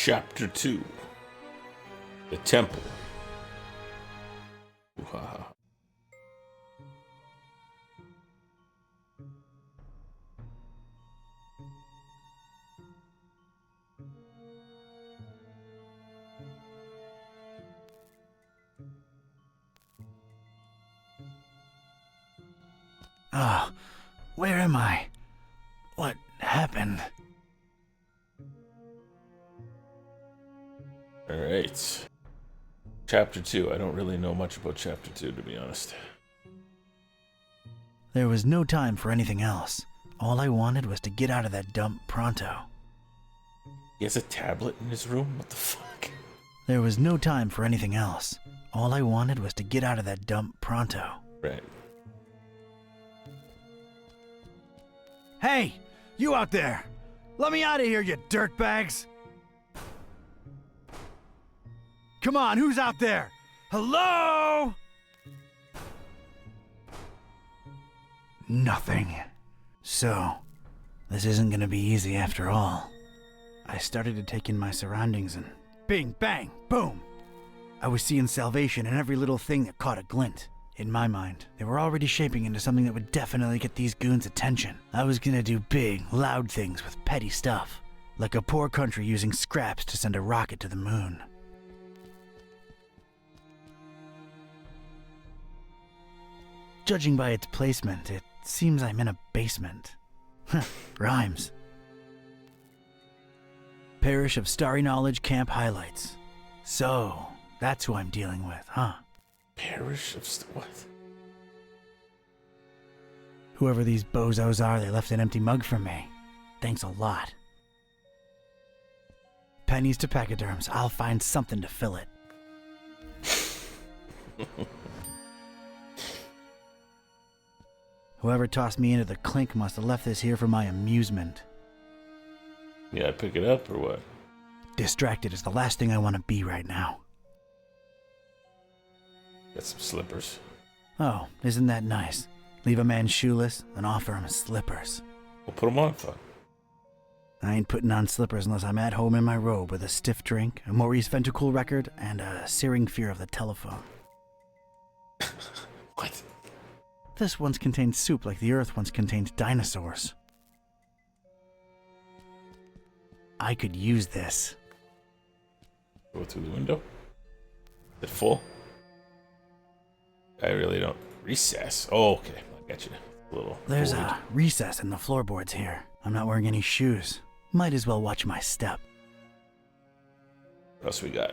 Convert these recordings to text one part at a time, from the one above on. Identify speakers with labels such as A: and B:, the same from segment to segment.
A: Chapter 2. The Temple. Ooh-ha-ha.
B: Oh, where am I? What happened?
A: Alright. Chapter 2. I don't really know much about Chapter 2, to be honest.
B: There was no time for anything else. All I wanted was to get out of that dump pronto.
A: He has a tablet in his room? What the fuck?
B: There was no time for anything else. All I wanted was to get out of that dump pronto.
A: Right.
B: Hey, you out there! Let me out of here, you dirtbags! Come on, who's out there? Hello? Nothing. So, this isn't gonna be easy after all. I started to take in my surroundings and bing, bang, boom! I was seeing salvation in every little thing that caught a glint. In my mind, they were already shaping into something that would definitely get these goons' attention. I was gonna do big, loud things with petty stuff, like a poor country using scraps to send a rocket to the moon. Judging by its placement, it seems I'm in a basement. Rhymes. Parish of Starry Knowledge Camp Highlights. So, that's who I'm dealing with, huh?
A: Parish of... what?
B: Whoever these bozos are, they left an empty mug for me. Thanks a lot. Pennies to pachyderms. I'll find something to fill it. Whoever tossed me into the clink must have left this here for my amusement.
A: Yeah, I pick it up or what?
B: Distracted is the last thing I want to be right now.
A: Got some slippers.
B: Oh, isn't that nice? Leave a man shoeless and offer him slippers.
A: We'll put them on, fuck.
B: I ain't putting on slippers unless I'm at home in my robe with a stiff drink, a Maurice Ventricle record, and a searing fear of the telephone.
A: What?
B: This once contained soup like the earth once contained dinosaurs. I could use this.
A: Go through the window? Is it full? I really don't. Recess. Oh, okay. I got you. A little.
B: There's
A: void.
B: a recess in the floorboards here. I'm not wearing any shoes. Might as well watch my step.
A: What else we got?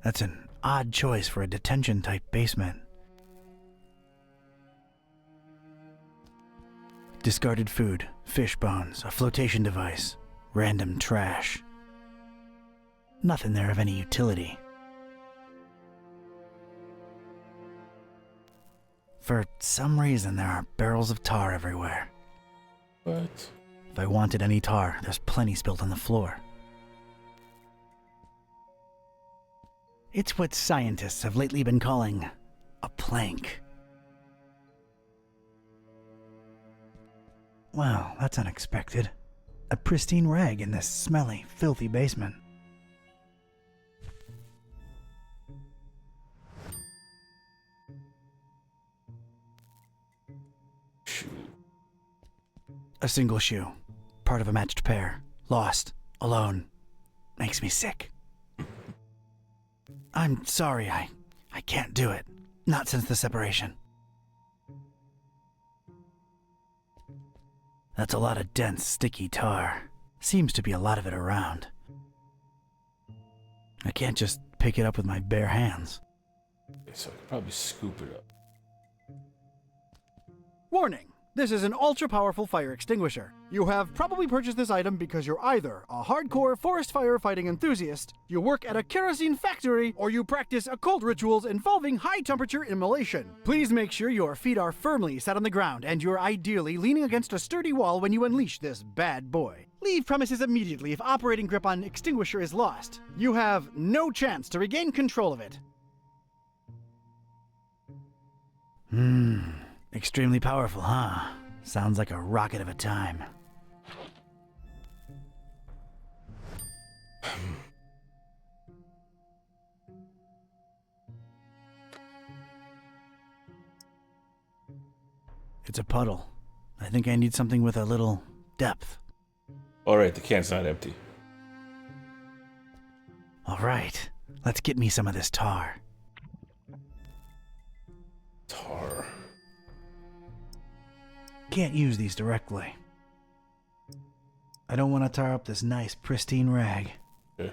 B: That's an odd choice for a detention-type basement. Discarded food, fish bones, a flotation device, random trash. Nothing there of any utility. For some reason, there are barrels of tar everywhere.
A: What?
B: If I wanted any tar, there's plenty spilled on the floor. It's what scientists have lately been calling a plank. Well, that's unexpected. A pristine rag in this smelly, filthy basement.
A: Shoe.
B: A single shoe. Part of a matched pair. Lost. Alone. Makes me sick. I'm sorry, I can't do it. Not since the separation. That's a lot of dense, sticky tar. Seems to be a lot of it around. I can't just pick it up with my bare hands.
A: Okay, so I could probably scoop it up.
C: Warning! This is an ultra-powerful fire extinguisher. You have probably purchased this item because you're either a hardcore forest firefighting enthusiast, you work at a kerosene factory, or you practice occult rituals involving high-temperature immolation. Please make sure your feet are firmly set on the ground and you're ideally leaning against a sturdy wall when you unleash this bad boy. Leave premises immediately if operating grip on extinguisher is lost. You have no chance to regain control of it.
B: Extremely powerful, huh? Sounds like a rocket of a time. It's a puddle. I think I need something with a little depth.
A: Alright, the can's not empty.
B: All right, let's get me some of this tar.
A: Tar.
B: Can't use these directly. I don't want to tar up this nice, pristine rag.
A: Okay.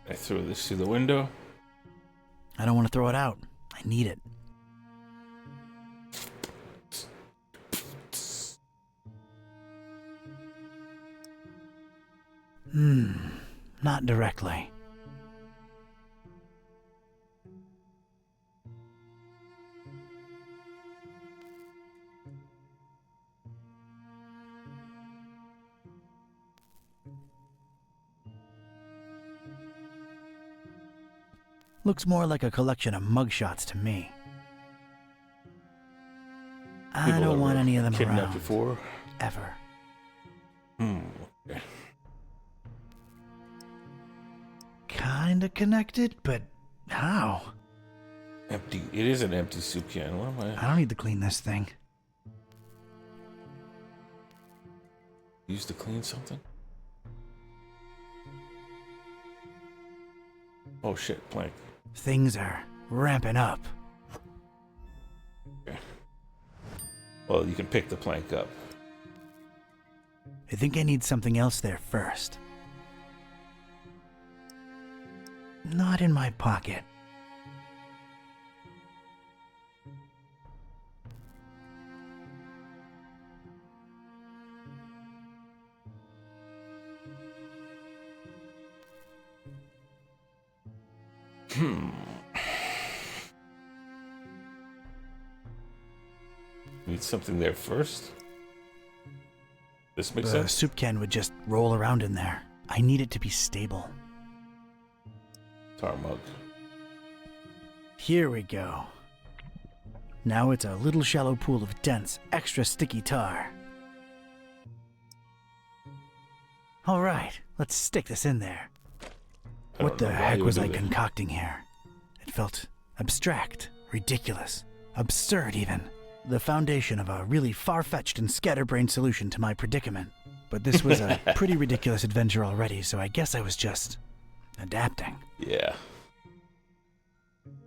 A: I throw this through the window.
B: I don't want to throw it out. I need it. Not directly. Looks more like a collection of mugshots to me. I
A: People
B: don't want
A: ever
B: any of them
A: kidnapped
B: around.
A: before.
B: Ever.
A: Okay.
B: Kinda connected, but how?
A: Empty. It is an empty soup can. What am
B: I don't need to clean this thing.
A: used to clean something? Oh shit, plank.
B: Things are ramping up.
A: Okay. Well, you can pick the plank up.
B: I think I need something else there first. Not in my pocket.
A: Need something there first? This makes
B: The
A: sense?
B: soup can would just roll around in there. I need it to be stable.
A: Tar mug.
B: Here we go. Now it's a little shallow pool of dense, extra sticky tar. All right, let's stick this in there. What the heck was I concocting here? It felt abstract, ridiculous, absurd even. The foundation of a really far-fetched and scatterbrained solution to my predicament. But this was a pretty ridiculous adventure already, so I guess I was just adapting.
A: Yeah.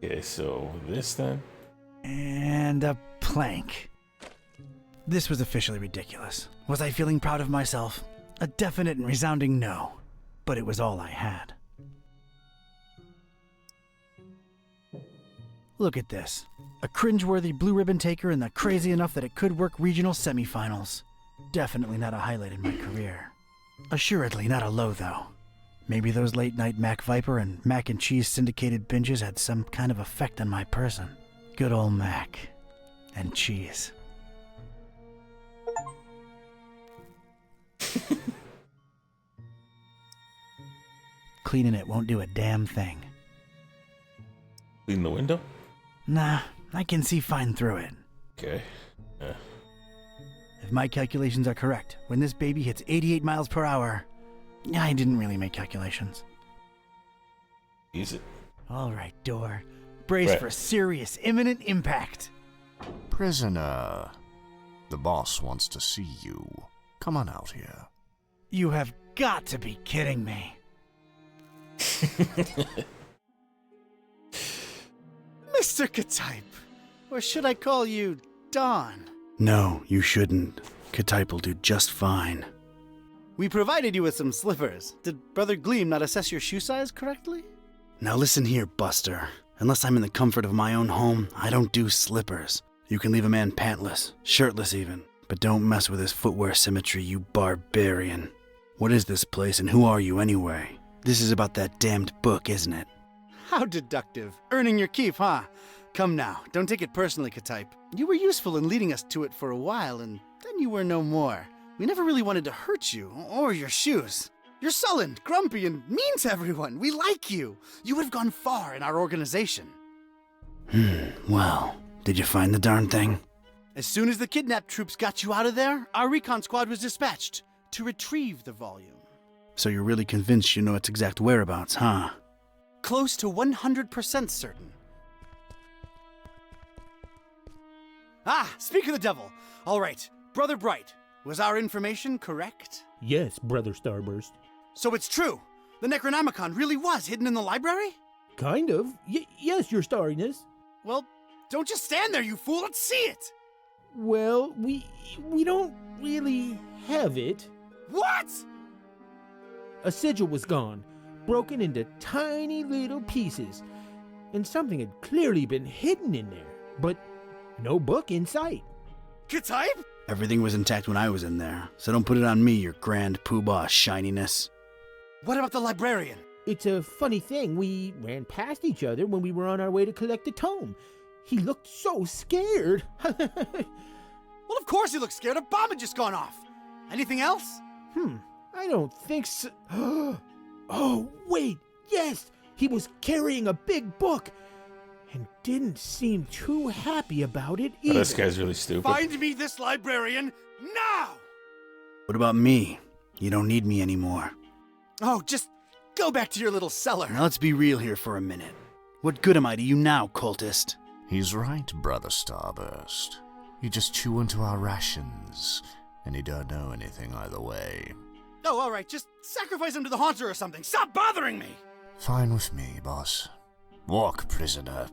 A: Okay, so this then?
B: And a plank. This was officially ridiculous. Was I feeling proud of myself? A definite and resounding no. But it was all I had. Look at this. A cringeworthy blue ribbon taker and the crazy enough that it could work regional semifinals. Definitely not a highlight in my career. Assuredly not a low, though. Maybe those late-night Mac Viper and mac and cheese syndicated binges had some kind of effect on my person. Good old mac and cheese. Cleaning it won't do a damn thing.
A: Clean the window?
B: Nah, I can see fine through it.
A: Okay. Yeah.
B: If my calculations are correct, when this baby hits 88 miles per hour... I didn't really make calculations.
A: Use it.
B: All right, door. Brace for serious, imminent impact.
D: Prisoner, the boss wants to see you. Come on out here.
B: You have got to be kidding me.
C: Mr. Ketype, or should I call you Don?
B: No, you shouldn't. Ketype will do just fine.
C: We provided you with some slippers. Did Brother Gleam not assess your shoe size correctly?
B: Now listen here, Buster. Unless I'm in the comfort of my own home, I don't do slippers. You can leave a man pantless, shirtless even, but don't mess with his footwear symmetry, you barbarian. What is this place and who are you anyway? This is about that damned book, isn't it?
C: How deductive. Earning your keep, huh? Come now, don't take it personally, Ketype. You were useful in leading us to it for a while, and then you were no more. We never really wanted to hurt you, or your shoes. You're sullen, grumpy, and mean to everyone. We like you. You would have gone far in our organization.
B: Well, did you find the darn thing?
C: As soon as the kidnapped troops got you out of there, our recon squad was dispatched to retrieve the volume.
B: So you're really convinced you know its exact whereabouts, huh?
C: Close to 100% certain. Ah, speak of the devil. All right, Brother Bright, was our information correct?
E: Yes, Brother Starburst.
C: So it's true. The Necronomicon really was hidden in the library?
E: Kind of. Yes, Your Starriness.
C: Well, don't just stand there, you fool. Let's see it.
E: Well, we don't really have it.
C: What?
E: A sigil was gone, broken into tiny little pieces, and something had clearly been hidden in there, but no book in sight.
C: Ketype?
B: Everything was intact when I was in there, so don't put it on me, your grand poobah shininess.
C: What about the librarian?
E: It's a funny thing, we ran past each other when we were on our way to collect the tome. He looked so scared.
C: Well, of course he looks scared. A bomb had just gone off. Anything else?
E: I don't think so. Oh, wait, yes! He was carrying a big book and didn't seem too happy about it
A: Oh,
E: either.
A: this guy's really stupid.
C: Find me this librarian now!
B: What about me? You don't need me anymore.
C: Oh, just go back to your little cellar.
B: Now let's be real here for a minute. What good am I to you now, cultist?
D: He's right, Brother Starburst. You just chew into our rations, and you don't know anything either way.
C: Oh, all right. Just sacrifice him to the Haunter or something. Stop bothering me!
D: Fine with me, boss. Walk, prisoner.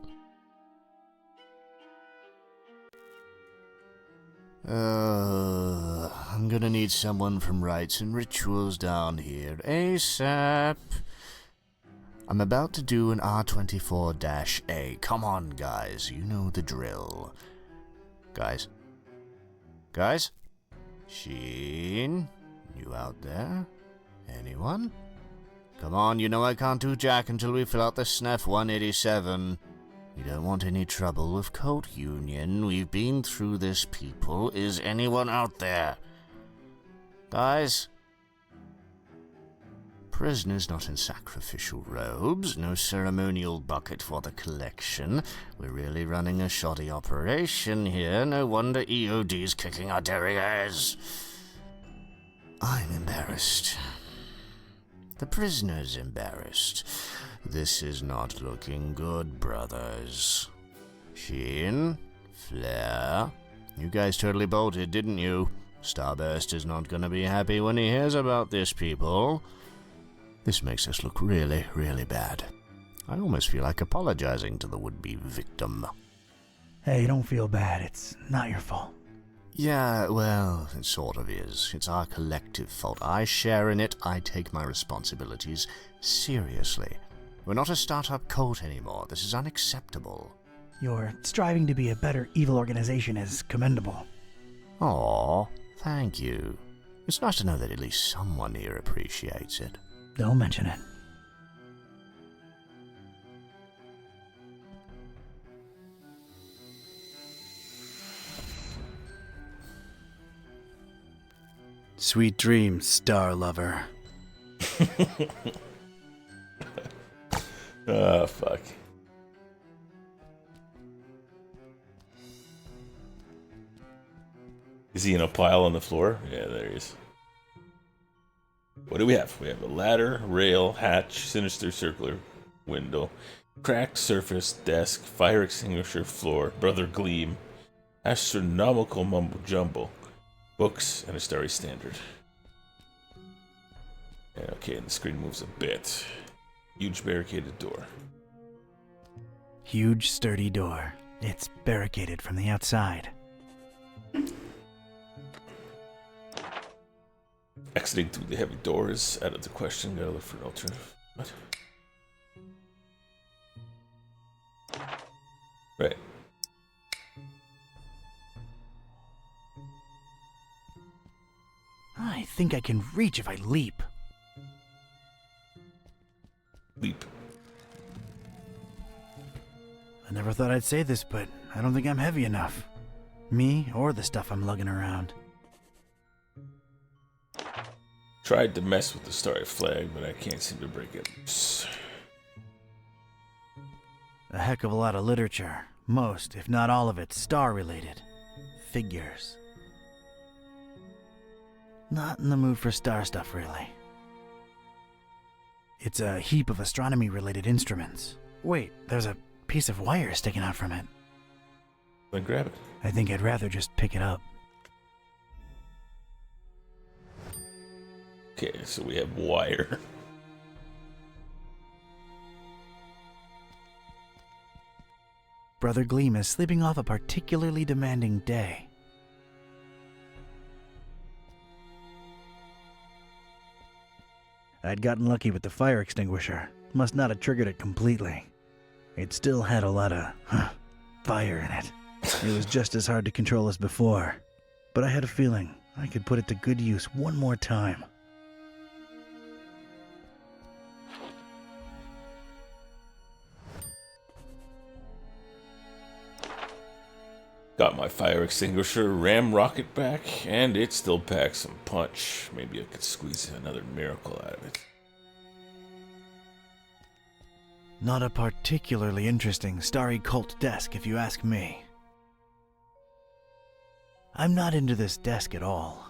D: I'm gonna need someone from Rites and Rituals down here ASAP. I'm about to do an R24-A. Come on, guys. You know the drill. Guys? Guys? Sheen? You out there? Anyone? Come on, you know I can't do jack until we fill out the SNF 187. You don't want any trouble with Cult Union. We've been through this, people. Is anyone out there? Guys? Prisoners not in sacrificial robes. No ceremonial bucket for the collection. We're really running a shoddy operation here. No wonder EOD's kicking our derrieres. I'm embarrassed. The prisoner's embarrassed. This is not looking good, brothers. Sheen? Flare? You guys totally bolted, didn't you? Starburst is not gonna be happy when he hears about this, people. This makes us look really, really bad. I almost feel like apologizing to the would-be victim.
B: Hey, don't feel bad. It's not your fault.
D: Yeah, well, it sort of is. It's our collective fault. I share in it. I take my responsibilities seriously. We're not a startup cult anymore. This is unacceptable.
B: Your striving to be a better evil organization is commendable.
D: Aw, thank you. It's nice to know that at least someone here appreciates it.
B: Don't mention it. Sweet dreams, star lover.
A: Oh, fuck. Is he in a pile on the floor? Yeah, there he is. What do we have? We have a ladder, rail, hatch, sinister circular window, cracked surface, desk, fire extinguisher, floor, brother gleam, astronomical mumbo jumbo, books, and a starry standard. Okay, and the screen moves a bit. Huge barricaded door.
B: Huge, sturdy door. It's barricaded from the outside.
A: Exiting through the heavy door is out of the question. Gotta look for an alternative. What? Right.
B: I think I can reach if I leap.
A: Leap.
B: I never thought I'd say this, but I don't think I'm heavy enough. Me or the stuff I'm lugging around.
A: Tried to mess with the starry flag, but I can't seem to break it loose.
B: A heck of a lot of literature. Most, if not all of it, star-related. Figures. Not in the mood for star stuff, really. It's a heap of astronomy-related instruments. Wait, there's a piece of wire sticking out from it.
A: Then grab it.
B: I think I'd rather just pick it up.
A: Okay, so we have wire.
B: Brother Gleam is sleeping off a particularly demanding day. I'd gotten lucky with the fire extinguisher. Must not have triggered it completely. It still had a lot of fire in it. It was just as hard to control as before. But I had a feeling I could put it to good use one more time.
A: Got my fire extinguisher ram rocket back, and it still packs some punch. Maybe I could squeeze another miracle out of it.
B: Not a particularly interesting starry cult desk, if you ask me. I'm not into this desk at all.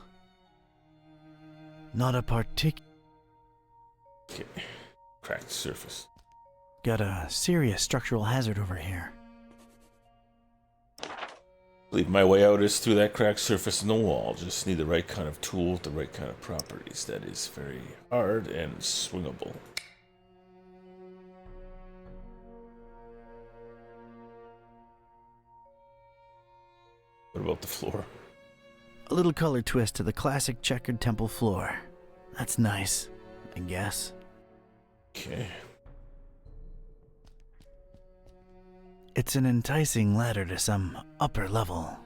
B: Not a
A: Okay. Cracked surface.
B: Got a serious structural hazard over here.
A: Believe my way out is through that cracked surface in the wall. Just need the right kind of tool with the right kind of properties. That is very hard and swingable. What about the floor?
B: A little color twist to the classic checkered temple floor. That's nice, I guess.
A: Okay.
B: It's an enticing ladder to some upper level.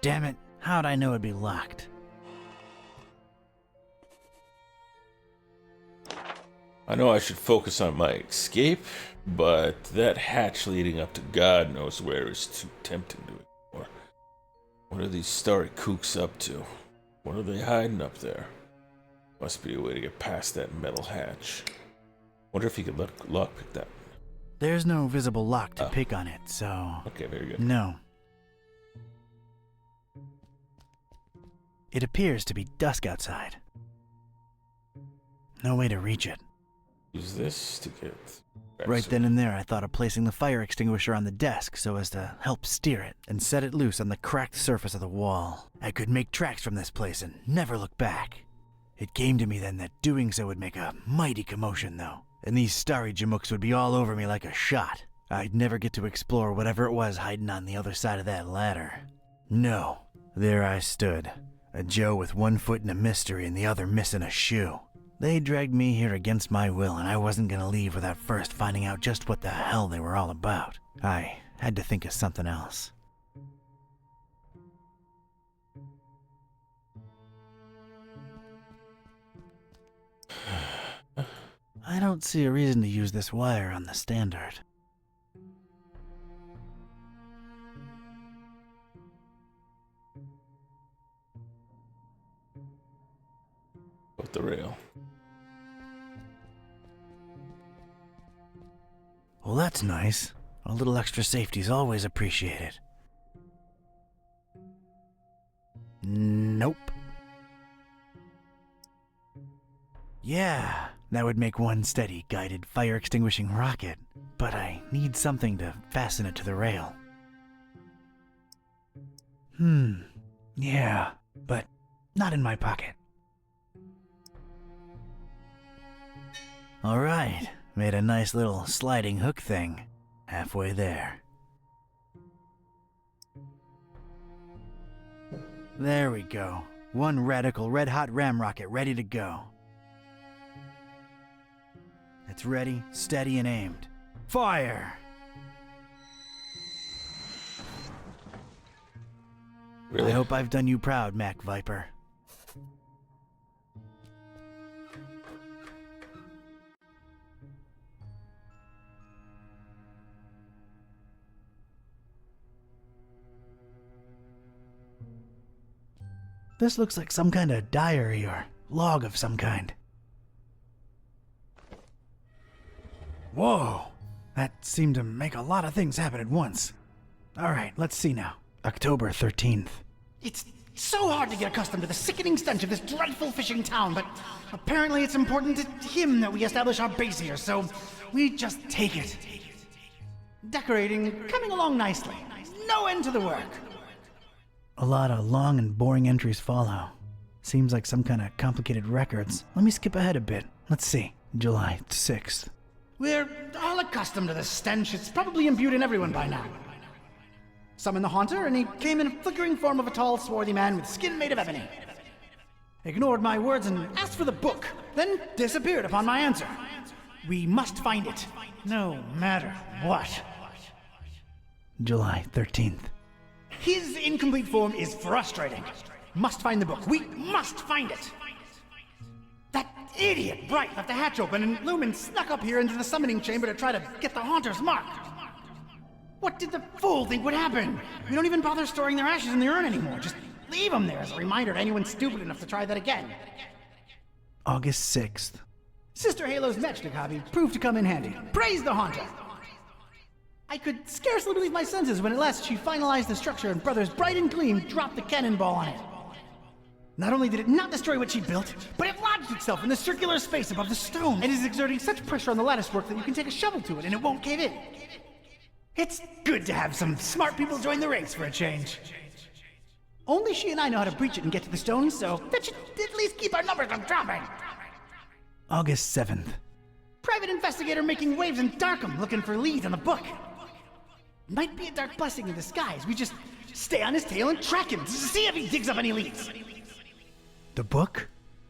B: Damn it, how'd I know it'd be locked?
A: I know I should focus on my escape, but that hatch leading up to God knows where is too tempting to ignore. What are these starry kooks up to? What are they hiding up there? Must be a way to get past that metal hatch. Wonder if you could lockpick that.
B: There's no visible lock to pick on it, so...
A: Okay, very good.
B: No. It appears to be dusk outside. No way to reach it.
A: Use this to get...
B: Right then and there, I thought of placing the fire extinguisher on the desk so as to help steer it and set it loose on the cracked surface of the wall. I could make tracks from this place and never look back. It came to me then that doing so would make a mighty commotion, though, and these starry jamooks would be all over me like a shot. I'd never get to explore whatever it was hiding on the other side of that ladder. No. There I stood, a Joe with one foot in a mystery and the other missing a shoe. They dragged me here against my will, and I wasn't gonna leave without first finding out just what the hell they were all about. I had to think of something else. I don't see a reason to use this wire on the standard.
A: With the rail.
B: Well, that's nice. A little extra safety's always appreciated. Nope. Yeah, that would make one steady, guided, fire-extinguishing rocket. But I need something to fasten it to the rail. Yeah, but not in my pocket. All right, made a nice little sliding hook thing. Halfway there. There we go. One radical red-hot ram rocket ready to go. It's ready, steady, and aimed. Fire!
A: Really?
B: I hope I've done you proud, Mac Viper. This looks like some kind of diary or log of some kind. Whoa! That seemed to make a lot of things happen at once. Alright, let's see now. October 13th.
C: It's so hard to get accustomed to the sickening stench of this dreadful fishing town, but apparently it's important to him that we establish our base here, so we just take it. Decorating coming along nicely. No end to the work.
B: A lot of long and boring entries follow. Seems like some kind of complicated records. Let me skip ahead a bit. Let's see. July 6th.
C: We're all accustomed to the stench. It's probably imbued in everyone by now. Summon the Haunter, and he came in a flickering form of a tall, swarthy man with skin made of ebony. Ignored my words and asked for the book, then disappeared upon my answer. We must find it, no matter what.
B: July 13th.
C: His incomplete form is frustrating. Must find the book. We must find it. That idiot Bright left the hatch open, and Lumen snuck up here into the summoning chamber to try to get the Haunter's mark. What did the fool think would happen? We don't even bother storing their ashes in the urn anymore. Just leave them there as a reminder to anyone stupid enough to try that again.
B: August 6th.
C: Sister Halo's matchstick hobby proved to come in handy. Praise the Haunter! I could scarcely believe my senses when at last she finalized the structure and Brothers Bright and Gleam dropped the cannonball on it. Not only did it not destroy what she built, but it lodged itself in the circular space above the stone and is exerting such pressure on the lattice work that you can take a shovel to it and it won't cave in. It's good to have some smart people join the ranks for a change. Only she and I know how to breach it and get to the stone, so that should at least keep our numbers from dropping.
B: August 7th.
C: Private investigator making waves in Darkham looking for leads on the book. Might be a dark blessing in disguise. We just stay on his tail and track him to see if he digs up any leads.
B: The book?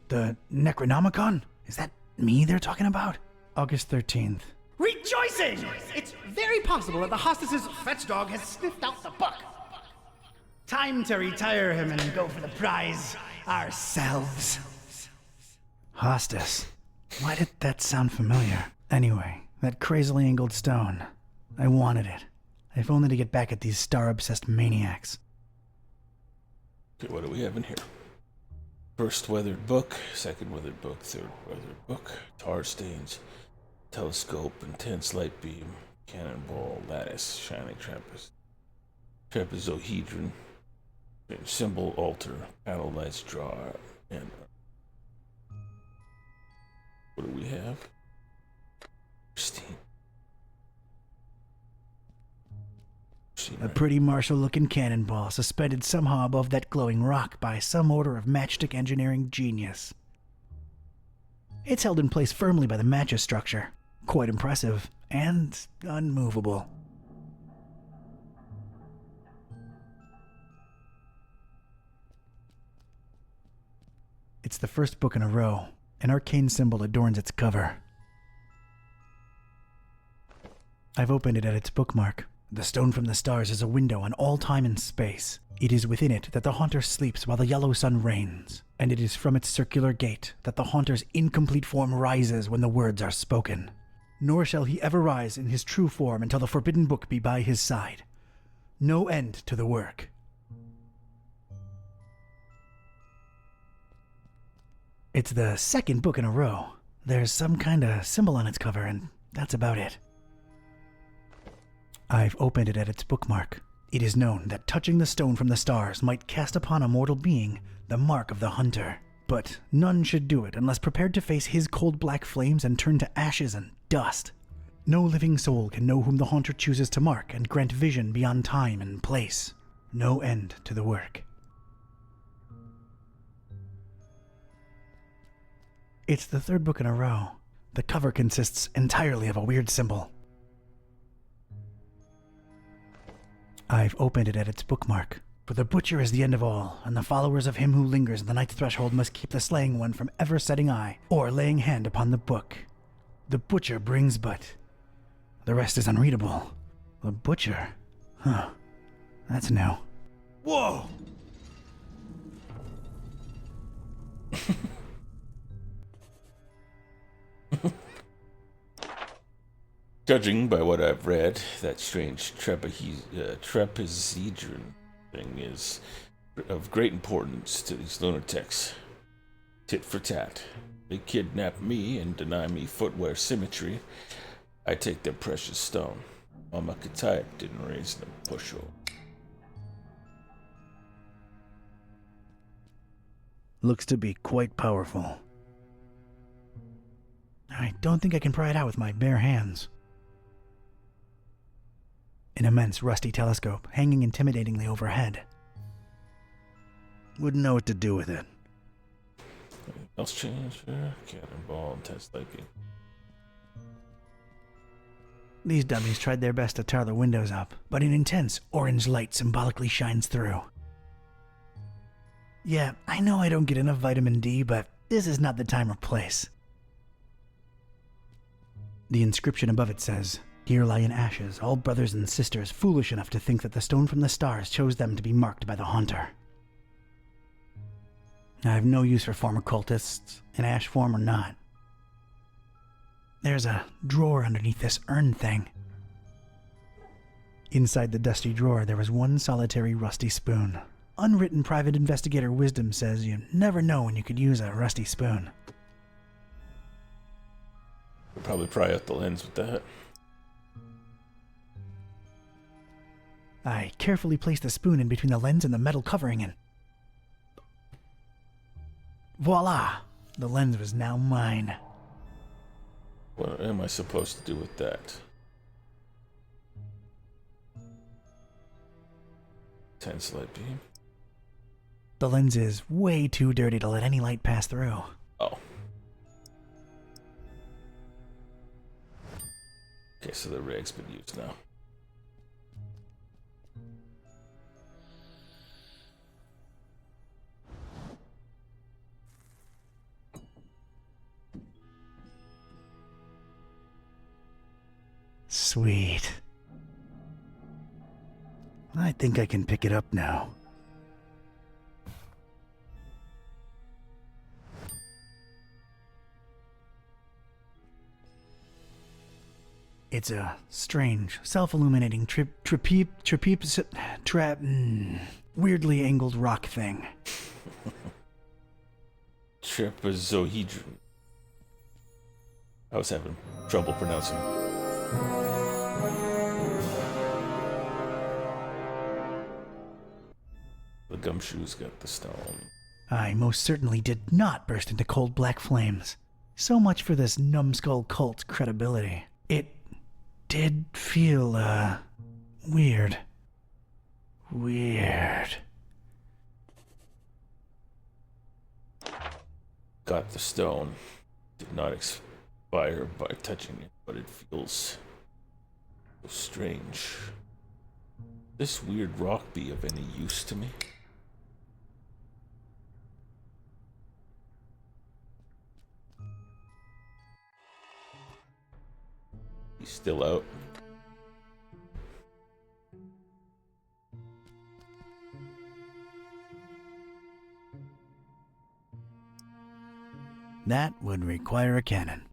B: The Necronomicon? Is that me they're talking about? August 13th.
C: Rejoicing! It's very possible that the hostess's fetch dog has sniffed out the book. Time to retire him and go for the prize ourselves.
B: Hostess. Why did that sound familiar? Anyway, that crazily angled stone. I wanted it. If only to get back at these star-obsessed maniacs.
A: Okay, what do we have in here? First weathered book, second weathered book, third weathered book, tar stains, telescope, intense light beam, cannonball, lattice, shining trapezohedron, symbol, altar, panel lights, draw, and what do we have?
B: A pretty martial-looking cannonball suspended somehow above that glowing rock by some order of matchstick engineering genius. It's held in place firmly by the match's structure. Quite impressive and unmovable. It's the first book in a row. An arcane symbol adorns its cover. I've opened it at its bookmark. The stone from the stars is a window on all time and space. It is within it that the Haunter sleeps while the yellow sun reigns, and it is from its circular gate that the Haunter's incomplete form rises when the words are spoken. Nor shall he ever rise in his true form until the forbidden book be by his side. No end to the work. It's the second book in a row. There's some kind of symbol on its cover, and that's about it. I've opened it at its bookmark. It is known that touching the stone from the stars might cast upon a mortal being the mark of the Hunter. But none should do it unless prepared to face his cold black flames and turn to ashes and dust. No living soul can know whom the Haunter chooses to mark and grant vision beyond time and place. No end to the work. It's the third book in a row. The cover consists entirely of a weird symbol. I've opened it at its bookmark. For the butcher is the end of all, and the followers of him who lingers in the night's threshold must keep the slaying one from ever setting eye, or laying hand upon the book. The butcher brings but... The rest is unreadable. The butcher? Huh. That's new. Whoa!
A: Judging by what I've read, that strange trapezohedron thing is of great importance to these lunatics. Tit for tat. They kidnap me and deny me footwear symmetry. I take their precious stone. Mama Ketype didn't raise them bushel.
B: Looks to be quite powerful. I don't think I can pry it out with my bare hands. An immense rusty telescope hanging intimidatingly overhead. Wouldn't know what to do with it.
A: Else change? Cannonball and test lighting.
B: These dummies tried their best to tar the windows up, but an intense orange light symbolically shines through. Yeah, I know I don't get enough vitamin D, but this is not the time or place. The inscription above it says, "Here lie in ashes all brothers and sisters foolish enough to think that the stone from the stars chose them to be marked by the Haunter." I have no use for former cultists, in ash form or not. There's a drawer underneath this urn thing. Inside the dusty drawer, there was one solitary rusty spoon. Unwritten private investigator wisdom says you never know when you could use a rusty spoon.
A: We'll probably pry out the lens with that.
B: I carefully placed the spoon in between the lens and the metal covering and voila! The lens was now mine.
A: What am I supposed to do with that? 10 light beam.
B: The lens is way too dirty to let any light pass through.
A: Oh. Okay, so the rig's been used now.
B: Sweet. I think I can pick it up now. It's a strange, self-illuminating weirdly angled rock thing.
A: Trapezohedron. I was having trouble pronouncing it. The gumshoes got the stone.
B: I most certainly did not burst into cold black flames. So much for this numbskull cult's credibility. It did feel, weird. Weird.
A: Got the stone. Did not expire by touching it, but it feels so strange. This weird rock be of any use to me? He's still out.
B: That would require a cannon.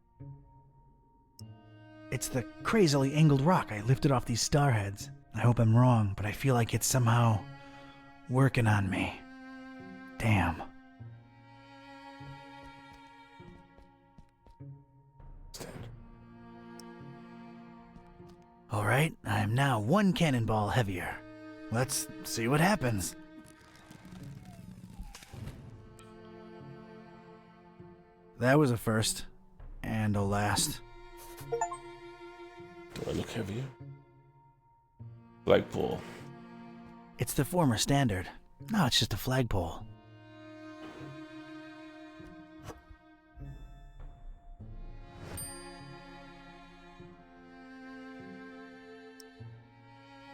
B: It's the crazily angled rock I lifted off these starheads. I hope I'm wrong, but I feel like it's somehow working on me. Damn. Alright, I am now one cannonball heavier. Let's see what happens. That was a first, and a last.
A: Do I look heavier? Flagpole.
B: It's the former standard. No, it's just a flagpole.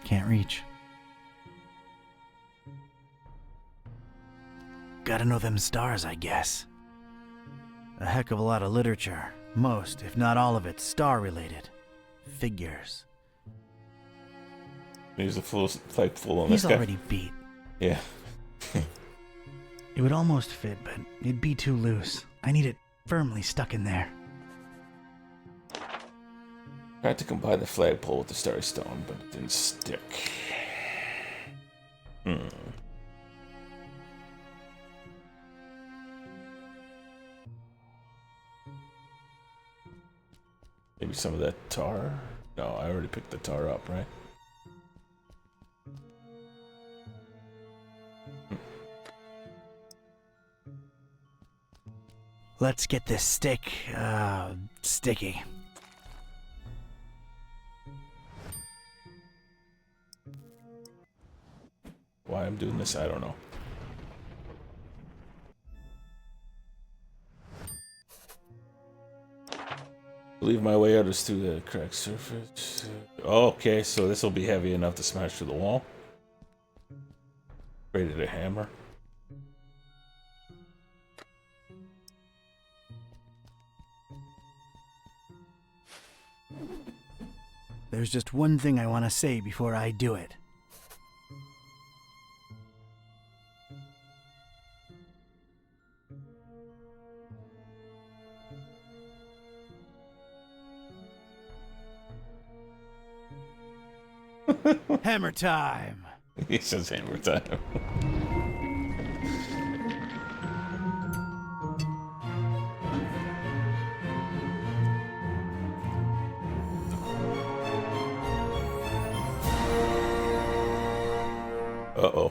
B: Can't reach. Gotta know them stars, I guess. A heck of a lot of literature. Most, if not all of it, star-related. Figures.
A: There's a full flagpole on
B: He's
A: this guy.
B: already beat.
A: Yeah.
B: It would almost fit, but it'd be too loose. I need it firmly stuck in there.
A: Tried to combine the flagpole with the starry stone, but it didn't stick. Maybe some of that tar? No, I already picked the tar up, right?
B: Let's get this stick, sticky.
A: Why I'm doing this, I don't know. Believe my way out is through the cracked surface. Okay, so this will be heavy enough to smash through the wall. Created a hammer.
B: There's just one thing I want to say before I do it. Hammer time!
A: He says hammer time. Uh-oh.